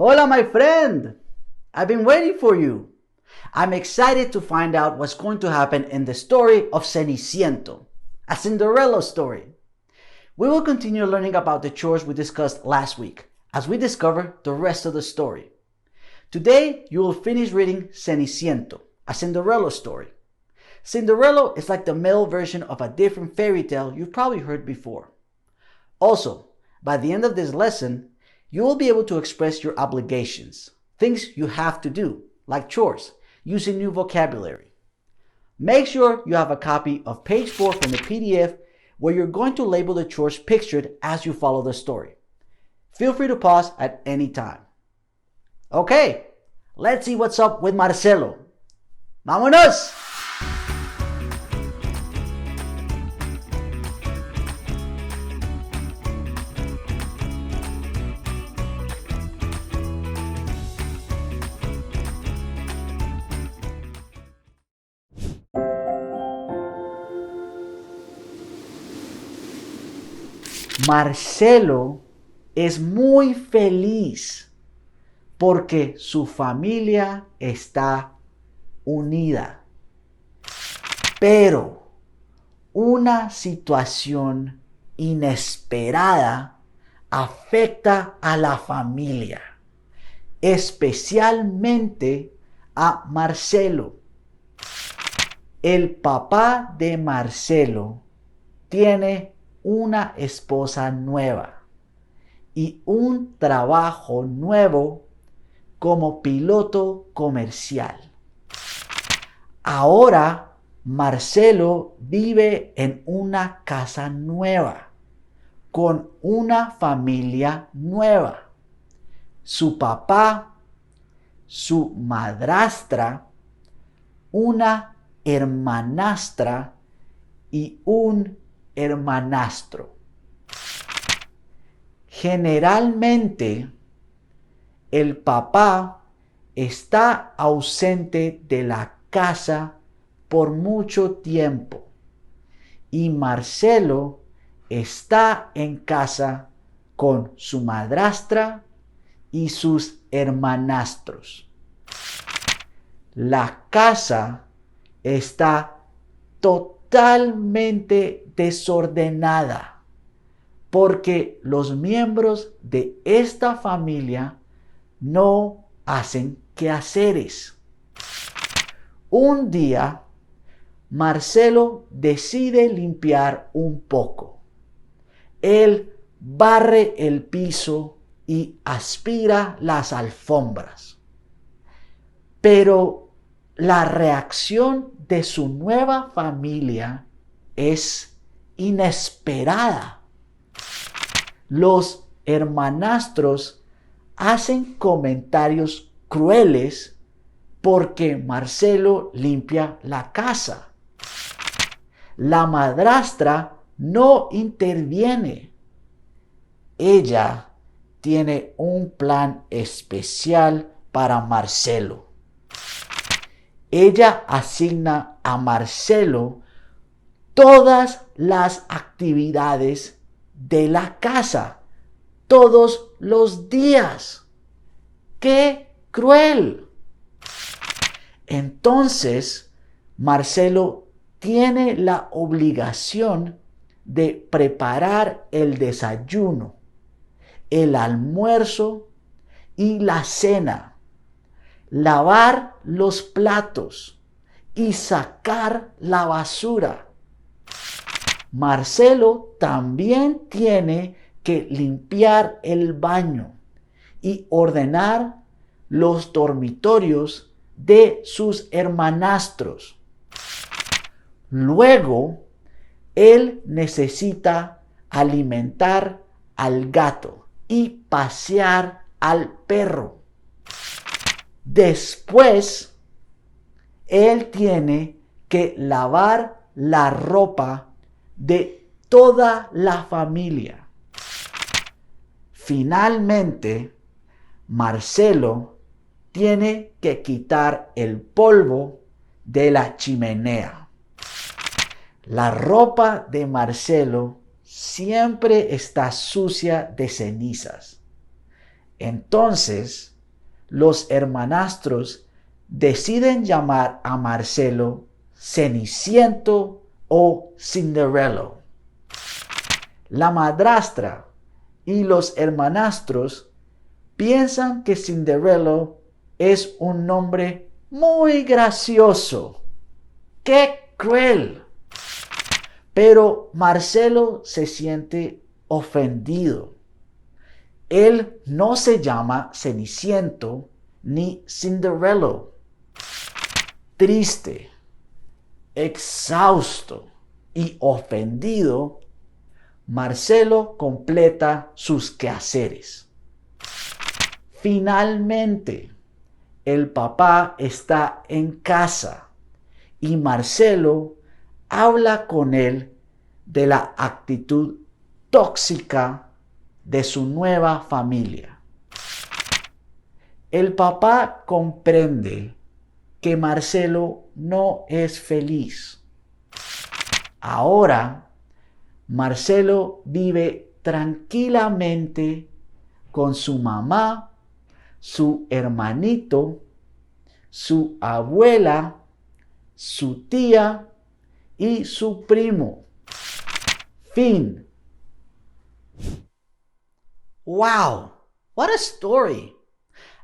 Hola, my friend! I've been waiting for you. I'm excited to find out what's going to happen in the story of Ceniciento, a Cinderella story. We will continue learning about the chores we discussed last week as we discover the rest of the story. Today, you will finish reading Ceniciento, a Cinderella story. Cinderella is like the male version of a different fairy tale you've probably heard before. Also, by the end of this lesson, you will be able to express your obligations, things you have to do, like chores, using new vocabulary. Make sure you have a copy of page 4 from the PDF where you're going to label the chores pictured as you follow the story. Feel free to pause at any time. Okay, let's see what's up with Marcelo. ¡Vámonos! Marcelo es muy feliz porque su familia está unida. Pero una situación inesperada afecta a la familia, especialmente a Marcelo. El papá de Marcelo tiene una esposa nueva y un trabajo nuevo como piloto comercial. Ahora Marcelo vive en una casa nueva, con una familia nueva. Su papá, su madrastra, una hermanastra y un hermanastro. Generalmente, el papá está ausente de la casa por mucho tiempo y Marcelo está en casa con su madrastra y sus hermanastros. La casa está totalmente desordenada porque los miembros de esta familia no hacen quehaceres. Un día, Marcelo decide limpiar un poco. Él barre el piso y aspira las alfombras. Pero la reacción de su nueva familia es inesperada. Los hermanastros hacen comentarios crueles porque Marcelo limpia la casa. La madrastra no interviene. Ella tiene un plan especial para Marcelo. Ella asigna a Marcelo todas las actividades de la casa, todos los días. ¡Qué cruel! Entonces, Marcelo tiene la obligación de preparar el desayuno, el almuerzo y la cena, lavar los platos y sacar la basura. Marcelo también tiene que limpiar el baño y ordenar los dormitorios de sus hermanastros. Luego, él necesita alimentar al gato y pasear al perro. Después, él tiene que lavar la ropa de toda la familia. Finalmente, Marcelo tiene que quitar el polvo de la chimenea. La ropa de Marcelo siempre está sucia de cenizas. Entonces, los hermanastros deciden llamar a Marcelo Ceniciento o Cinderello. La madrastra y los hermanastros piensan que Cinderello es un nombre muy gracioso. ¡Qué cruel! Pero Marcelo se siente ofendido. Él no se llama Ceniciento ni Cinderello. Triste, exhausto y ofendido, Marcelo completa sus quehaceres. Finalmente, el papá está en casa y Marcelo habla con él de la actitud tóxica de su nueva familia. El papá comprende que Marcelo no es feliz. Ahora, Marcelo vive tranquilamente con su mamá, su hermanito, su abuela, su tía y su primo. Fin. Wow, what a story.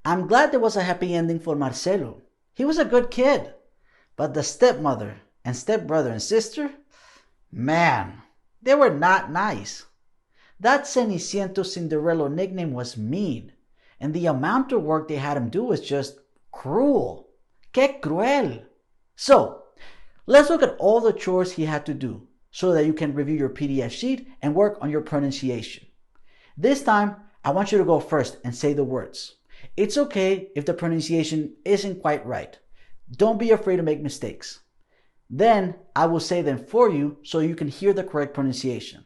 I'm glad there was a happy ending for Marcelo. He was a good kid. But the stepmother and stepbrother and sister, man, they were not nice. That Ceniciento Cinderello nickname was mean, and the amount of work they had him do was just cruel. Que cruel. So, let's look at all the chores he had to do so that you can review your PDF sheet and work on your pronunciation. This time, I want you to go first and say the words. It's okay if the pronunciation isn't quite right. Don't be afraid to make mistakes. Then I will say them for you so you can hear the correct pronunciation.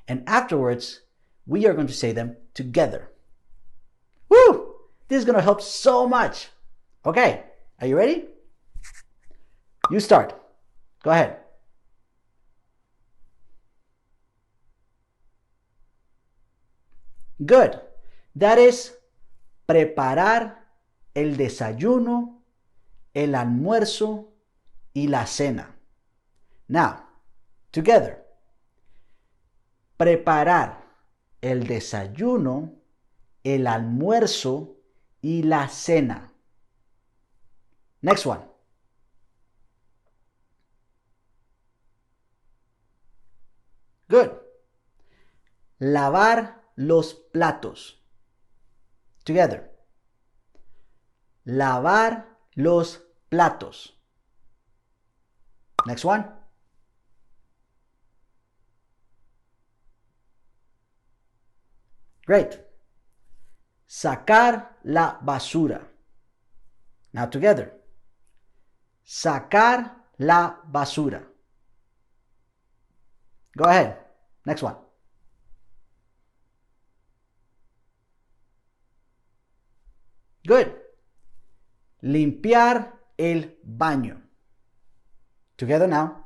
And afterwards, we are going to say them together. Woo! This is going to help so much. Okay, are you ready? You start. Go ahead. Good. That is preparar el desayuno, el almuerzo y la cena. Now, together. Preparar el desayuno, el almuerzo y la cena. Next one. Good. Lavar los platos. Together. Lavar los platos. Next one. Great. Sacar la basura. Now together. Sacar la basura. Go ahead. Next one. Good. Limpiar el baño. Together now.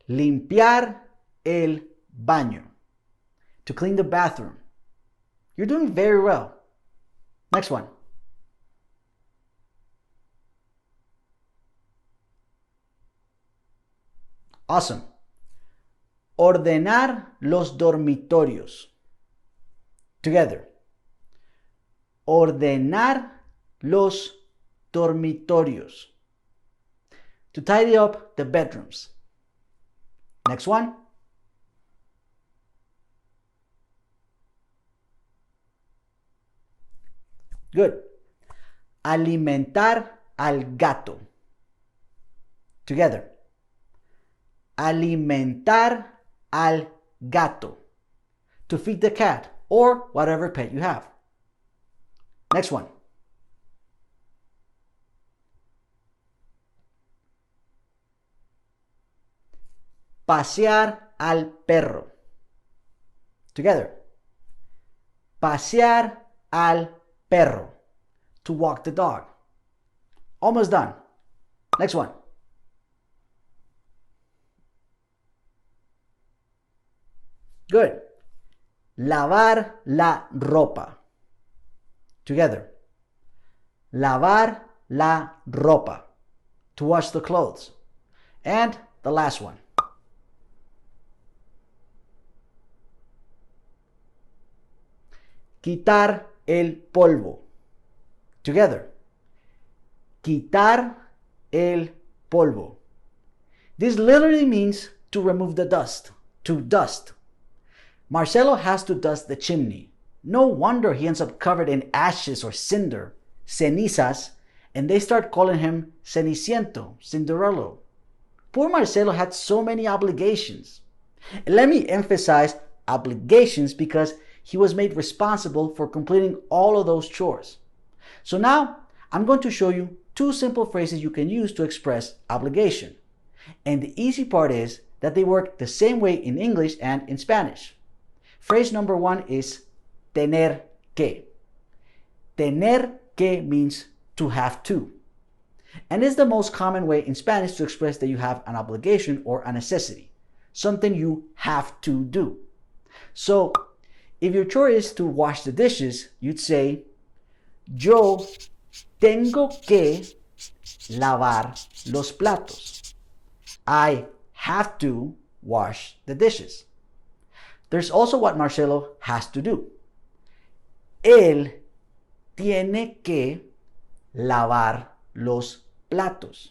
Limpiar el baño. To clean the bathroom. You're doing very well. Next one. Awesome. Ordenar los dormitorios. Together. Ordenar los dormitorios. To tidy up the bedrooms. Next one. Good. Alimentar al gato. Together. Alimentar al gato. To feed the cat or whatever pet you have. Next one. Pasear al perro. Together. Pasear al perro. To walk the dog. Almost done. Next one. Good. Lavar la ropa. Together. lavar la ropa, to wash the clothes. And the last one. Quitar el polvo. Together. Quitar el polvo. This literally means to remove the dust, to dust. Marcelo has to dust the chimney. No wonder he ends up covered in ashes or cinder, cenizas, and they start calling him Ceniciento, Cinderello. Poor Marcelo had so many obligations. And let me emphasize obligations because he was made responsible for completing all of those chores. So now I'm going to show you two simple phrases you can use to express obligation. And the easy part is that they work the same way in English and in Spanish. Phrase number one is tener que. Tener que means to have to. And is the most common way in Spanish to express that you have an obligation or a necessity, something you have to do. So if your chore is to wash the dishes, you'd say, yo tengo que lavar los platos. I have to wash the dishes. There's also what Marcelo has to do. Él tiene que lavar los platos.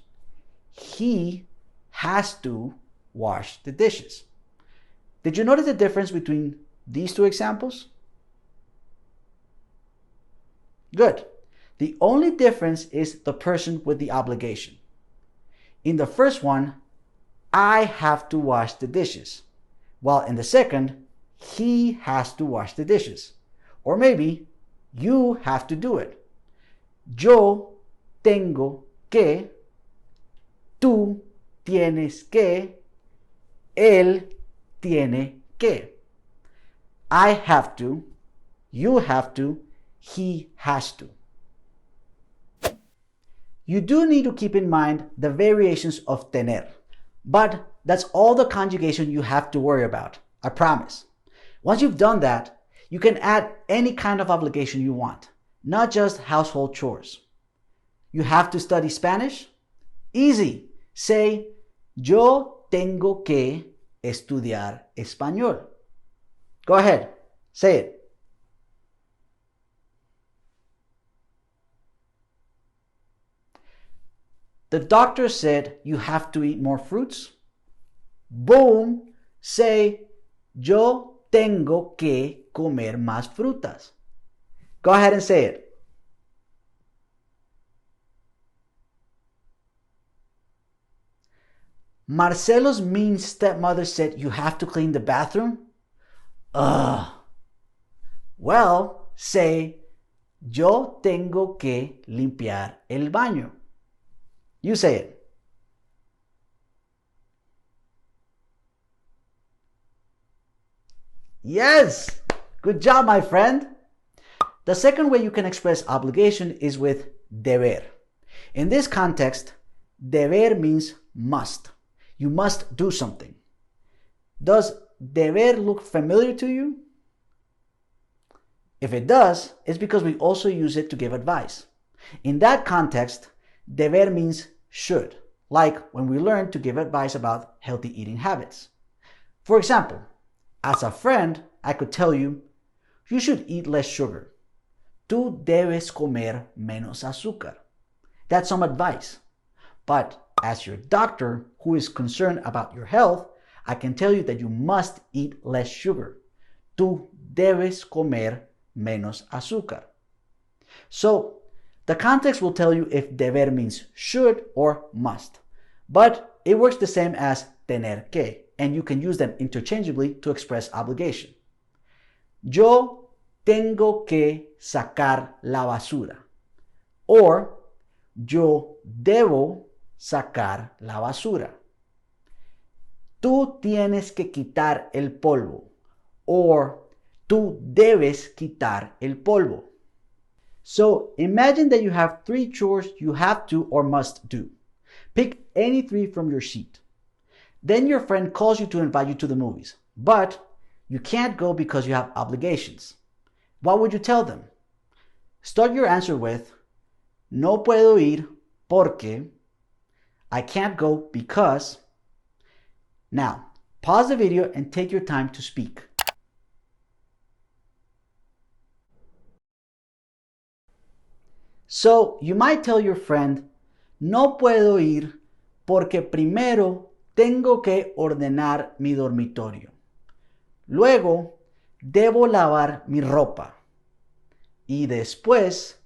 He has to wash the dishes. Did you notice the difference between these two examples? Good. The only difference is the person with the obligation. In the first one, I have to wash the dishes, while in the second, he has to wash the dishes. Or maybe you have to do it. Yo tengo que, tú tienes que, él tiene que. I have to, you have to, he has to. You do need to keep in mind the variations of tener, but that's all the conjugation you have to worry about, I promise. Once you've done that, you can add any kind of obligation you want, not just household chores. You have to study Spanish? Easy. Say, yo tengo que estudiar español. Go ahead, say it. The doctor said you have to eat more fruits. Boom, say, yo tengo que comer más frutas. Go ahead and say it. Marcelo's mean stepmother said you have to clean the bathroom. Ugh. Well, say, yo tengo que limpiar el baño. You say it. Yes! Good job, my friend. The second way you can express obligation is with deber. In this context, deber means must. You must do something. Does deber look familiar to you? If it does, it's because we also use it to give advice. In that context, deber means should, like when we learn to give advice about healthy eating habits. For example, as a friend, I could tell you, you should eat less sugar. Tú debes comer menos azúcar. That's some advice. But as your doctor who is concerned about your health, I can tell you that you must eat less sugar. Tú debes comer menos azúcar. So, the context will tell you if deber means should or must. But it works the same as tener que, and you can use them interchangeably to express obligation. Yo tengo que sacar la basura. Or, yo debo sacar la basura. Tú tienes que quitar el polvo. Or, tú debes quitar el polvo. So imagine that you have 3 chores you have to or must do. Pick any 3 from your sheet. Then your friend calls you to invite you to the movies, but you can't go because you have obligations. What would you tell them? Start your answer with, No puedo ir porque. I can't go because. Now, pause the video and take your time to speak. So, you might tell your friend, no puedo ir porque primero tengo que ordenar mi dormitorio. Luego, debo lavar mi ropa. Y después,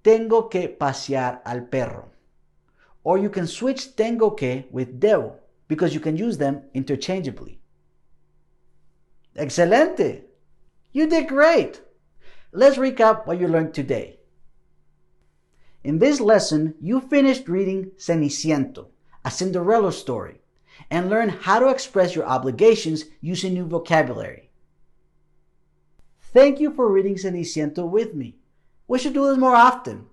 tengo que pasear al perro. Or you can switch tengo que with debo because you can use them interchangeably. Excelente! You did great! Let's recap what you learned today. In this lesson, you finished reading Ceniciento, a Cinderella story, and learned how to express your obligations using new vocabulary. Thank you for reading Ceniciento with me. We should do this more often.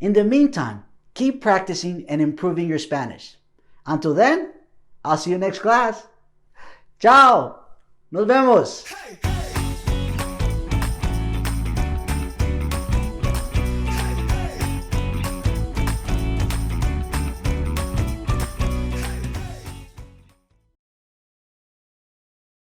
In the meantime, keep practicing and improving your Spanish. Until then, I'll see you next class. Ciao! Nos vemos! Hey.